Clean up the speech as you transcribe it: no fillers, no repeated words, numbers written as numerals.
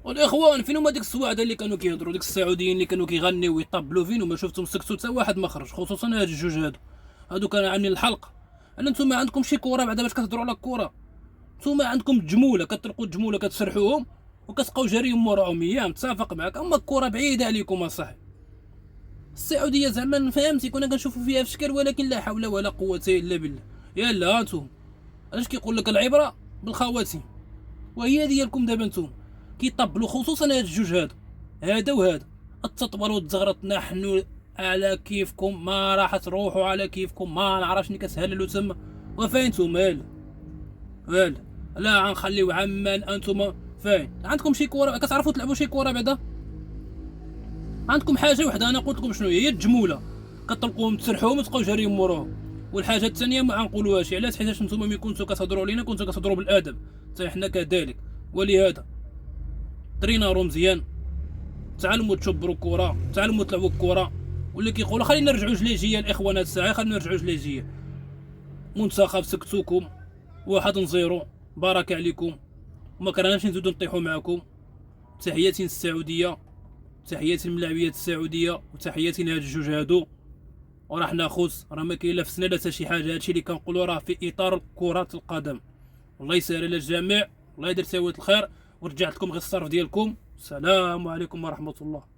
والاخوان فين هما ديك السواعده اللي كانوا كيهضروا، ديك السعوديين اللي كانوا كيغنيو ويطبلوا، فين هما؟ شفتهم سكتوا حتى واحد ما خرج، خصوصا هاد الجوج هادو كانوا عاملين الحلقه. انا نتوما عندكم شي كره بعدا باش كتهضروا على الكره؟ نتوما عندكم الجموله، كتطلقوا الجموله كتسرحوهم وكتبقاو جاريين موراهم، يا متفق معاك، اما الكره بعيده عليكم اصاحبي. السعوديه زعما فهمتي كنا كنشوفوا فيها في شكل، ولكن لا حول ولا قوه الا بالله. يلا انتم علاش كيقول لك العبره بالخواتيم؟ وهي ديالكم دابا نتوما كيطبلوا، خصوصا هاد الجوج هذا وهذا. التطبلوا وتزغرطنا حنو على كيفكم، ما راح تروحوا على كيفكم، ما نعرفش شنو كتهللوا تما. وفين نتوما؟ لا لا غنخليو عمان. انتم فين عندكم شي كره؟ كتعرفوا تلعبوا شي كره بعدا؟ عندكم حاجه وحده انا قلت لكم شنو هي الجموله، كتطلقوهم تسرحوهم وتبقاو جاريين موراهم. والحاجه الثانيه ما غنقولوهاش، علاش؟ حيت نتوما ملي كنتو كتهضروا علينا كنتو كتهضروا بالادب، حتى حنا كذلك. ولهذا ترينارو مزيان، تعلموا تشبروا الكره، تعلموا تلعبوا الكره. واللي كيقولوا خلينا نرجعوا جليجيه الاخوان هاد الساعه، خلينا نرجعوا جليجيه. منتخب سكتوكم 1-0، بارك عليكم، وما كرهناش نزيدو نطيحوا معكم. تحياتي للسعوديه، تحياتي للملاعبيه السعوديه، وتحياتي لهاد الجوج هادو. وراح ناخذ، راه ما كاين لا في سنه لا حتى شي حاجه، هادشي اللي كنقولوا راه في اطار كره القدم. الله يسهل على الجميع، الله يدير سويه الخير، ورجعت لكم غير الصرف ديالكم. السلام عليكم ورحمه الله.